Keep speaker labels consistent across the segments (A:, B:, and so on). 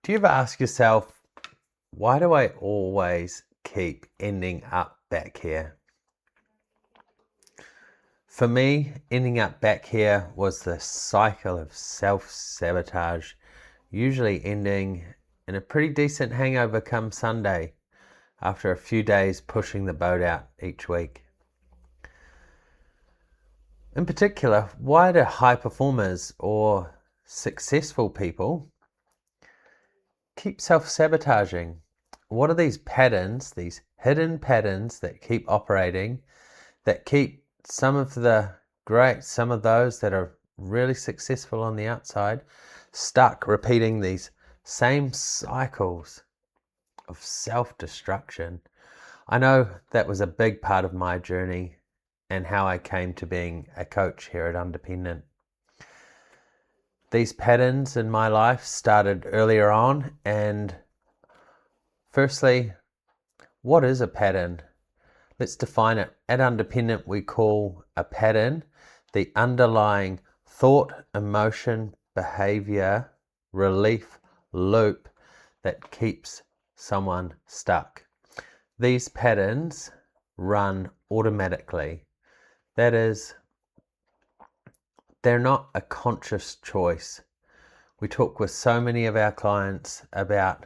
A: Do you ever ask yourself, why do I always keep ending up back here? For me, ending up back here was the cycle of self-sabotage, usually ending in a pretty decent hangover come Sunday after a few days pushing the boat out each week. In particular, why do high performers or successful people keep self-sabotaging? What are these patterns, these hidden patterns that keep operating, that keep some of those that are really successful on the outside stuck repeating these same cycles of self-destruction? I know that was a big part of my journey and how I came to being a coach here at Independent. These patterns in my life started earlier on, and firstly, what is a pattern? Let's define it. At Independent, we call a pattern the underlying thought, emotion, behaviour, relief loop that keeps someone stuck. These patterns run automatically. That is, they're not a conscious choice. We talk with so many of our clients about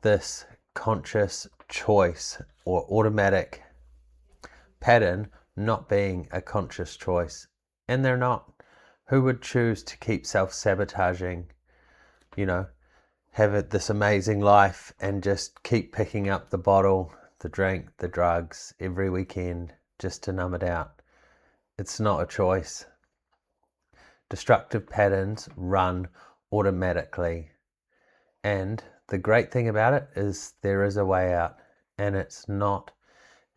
A: this conscious choice or automatic pattern not being a conscious choice, and they're not. Who would choose to keep self-sabotaging, have this amazing life and just keep picking up the bottle, the drink, the drugs every weekend just to numb it out? It's not a choice. Destructive patterns run automatically, and the great thing about it is there is a way out, and it's not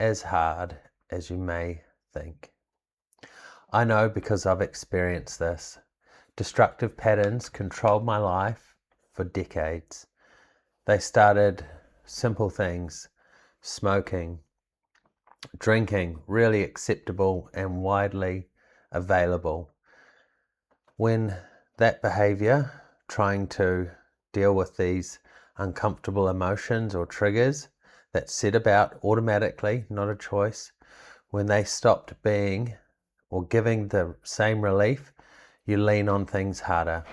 A: as hard as you may think. I know because I've experienced this. Destructive patterns controlled my life for decades. They started simple things: smoking, drinking, really acceptable and widely available. When that behavior, trying to deal with these uncomfortable emotions or triggers that set about automatically, not a choice, when they stopped being or giving the same relief, you lean on things harder.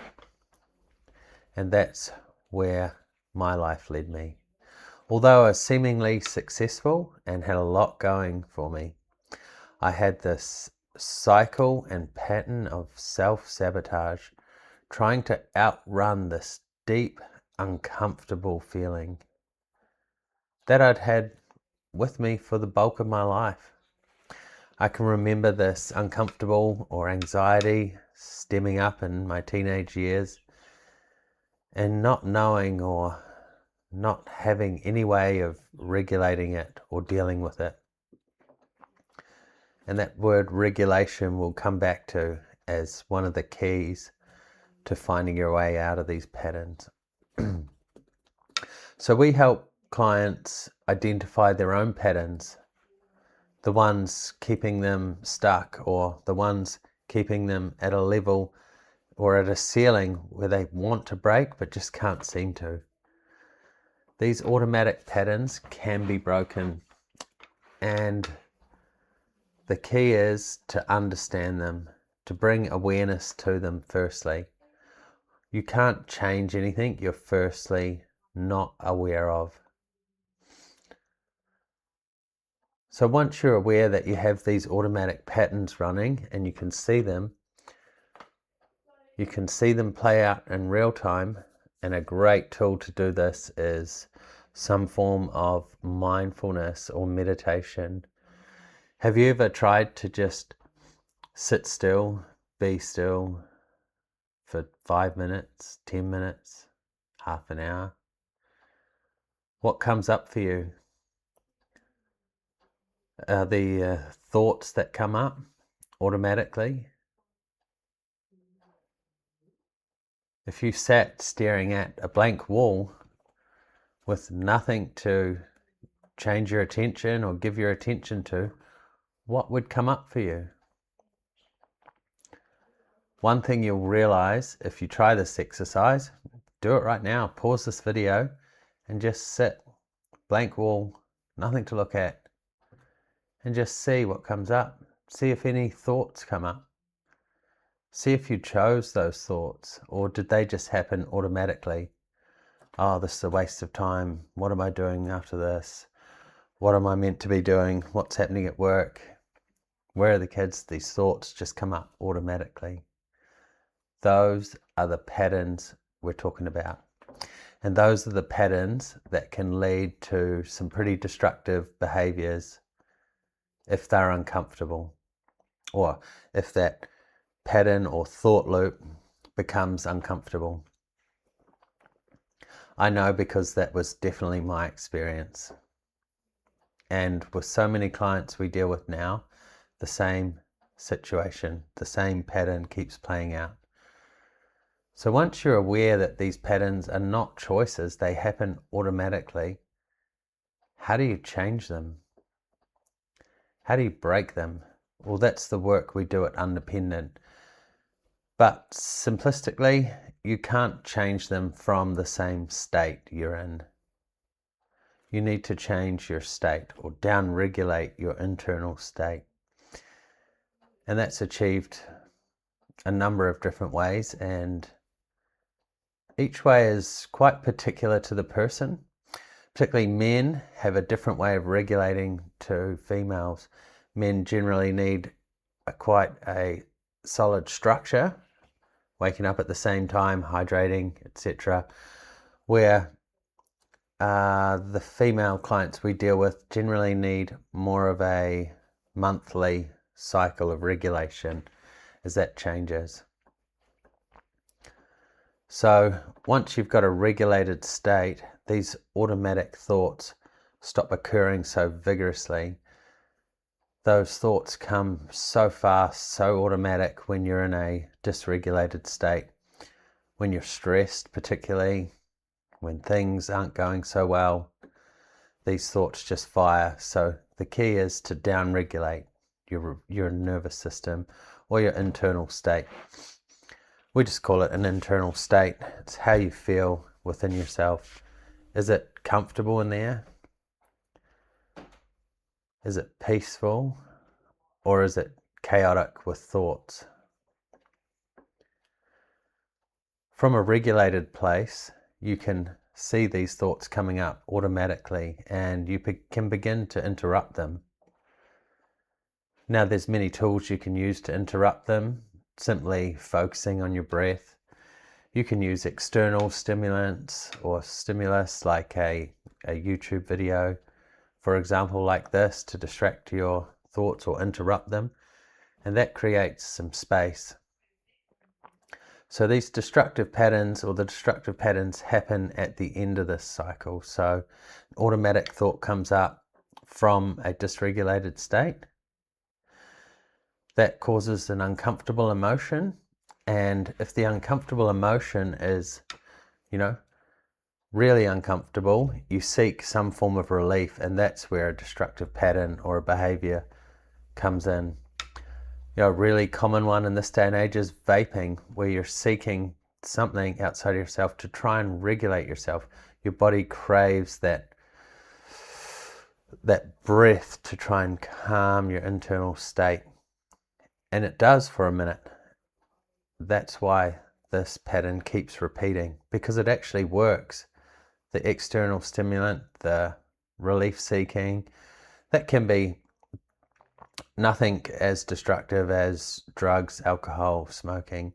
A: And that's where my life led me. Although I was seemingly successful and had a lot going for me, I had this cycle and pattern of self-sabotage, trying to outrun this deep, uncomfortable feeling that I'd had with me for the bulk of my life. I can remember this uncomfortable or anxiety stemming up in my teenage years and not knowing or not having any way of regulating it or dealing with it. And that word regulation will come back to as one of the keys to finding your way out of these patterns. So we help clients identify their own patterns, the ones keeping them stuck or the ones keeping them at a level or at a ceiling where they want to break but just can't seem to. These automatic patterns can be broken, and the key is to understand them, to bring awareness to them firstly. You can't change anything you're firstly not aware of. So once you're aware that you have these automatic patterns running and you can see them play out in real time, and a great tool to do this is some form of mindfulness or meditation. Have you ever tried to just sit still, be still for 5 minutes, 10 minutes, half an hour? What comes up for you? Are the thoughts that come up automatically? If you sat staring at a blank wall with nothing to change your attention or give your attention to, what would come up for you? One thing you'll realize if you try this exercise, do it right now. Pause this video and just sit, blank wall, nothing to look at, and just see what comes up. See if any thoughts come up. See if you chose those thoughts, or did they just happen automatically? Oh, this is a waste of time. What am I doing after this? What am I meant to be doing? What's happening at work? Where are the kids? These thoughts just come up automatically. Those are the patterns we're talking about. And those are the patterns that can lead to some pretty destructive behaviors if they're uncomfortable, or if that pattern or thought loop becomes uncomfortable. I know, because that was definitely my experience. And with so many clients we deal with now, the same situation, the same pattern keeps playing out. So once you're aware that these patterns are not choices, they happen automatically, how do you change them? How do you break them? Well, that's the work we do at Independent. But simplistically, you can't change them from the same state you're in. You need to change your state, or down-regulate your internal state. And that's achieved a number of different ways, and each way is quite particular to the person. Particularly men have a different way of regulating to females. Men generally need quite a solid structure, waking up at the same time, hydrating, etc. Where the female clients we deal with generally need more of a monthly cycle of regulation as that changes. So once you've got a regulated state, these automatic thoughts stop occurring so vigorously. Those thoughts come so fast, so automatic when you're in a dysregulated state. When you're stressed, particularly, when things aren't going so well, these thoughts just fire. So the key is to down-regulate your nervous system or your internal state. We just call it an internal state. It's how you feel within yourself. Is it comfortable in there? Is it peaceful? Or is it chaotic with thoughts? From a regulated place, you can see these thoughts coming up automatically, and you can begin to interrupt them. Now, there's many tools you can use to interrupt them. Simply focusing on your breath. You can use external stimulants or stimulus like a YouTube video, for example, like this, to distract your thoughts or interrupt them, and that creates some space. So these destructive patterns, or the destructive patterns, happen at the end of this cycle. So an automatic thought comes up from a dysregulated state. That causes an uncomfortable emotion, and if the uncomfortable emotion is, really uncomfortable, you seek some form of relief, and that's where a destructive pattern or a behavior comes in. A really common one in this day and age is vaping, where you're seeking something outside of yourself to try and regulate yourself. Your body craves that breath to try and calm your internal state. And it does for a minute. That's why this pattern keeps repeating, because it actually works. The external stimulant, the relief seeking, that can be nothing as destructive as drugs, alcohol, smoking.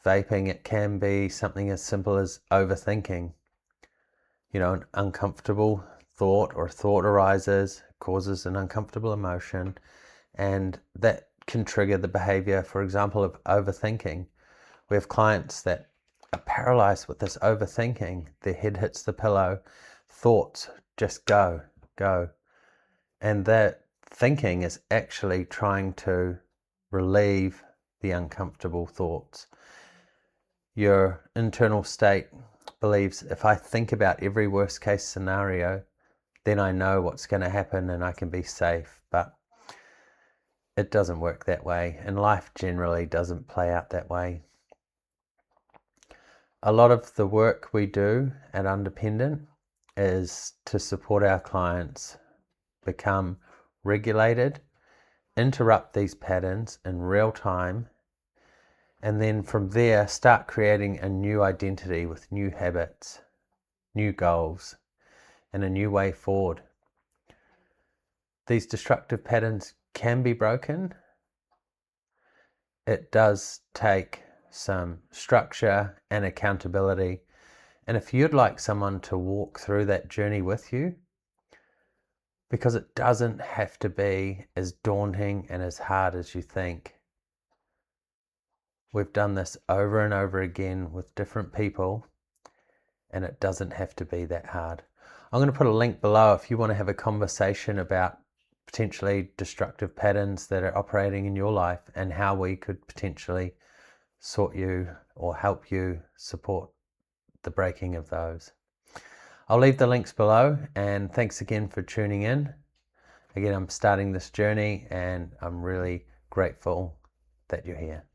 A: Vaping, it can be something as simple as overthinking. An uncomfortable thought or thought arises, causes an uncomfortable emotion, and that can trigger the behavior, for example, of overthinking. We have clients that are paralyzed with this overthinking. Their head hits the pillow, thoughts just go. And that thinking is actually trying to relieve the uncomfortable thoughts. Your internal state believes, if I think about every worst case scenario, then I know what's going to happen and I can be safe. But it doesn't work that way, and life generally doesn't play out that way. A lot of the work we do at Independent is to support our clients become regulated, interrupt these patterns in real time, and then from there start creating a new identity with new habits, new goals, and a new way forward. These destructive patterns can be broken. It does take some structure and accountability. And if you'd like someone to walk through that journey with you, because it doesn't have to be as daunting and as hard as you think. We've done this over and over again with different people, and it doesn't have to be that hard. I'm going to put a link below if you want to have a conversation about potentially destructive patterns that are operating in your life and how we could potentially sort you or help you support the breaking of those. I'll leave the links below, and thanks again for tuning in. Again, I'm starting this journey and I'm really grateful that you're here.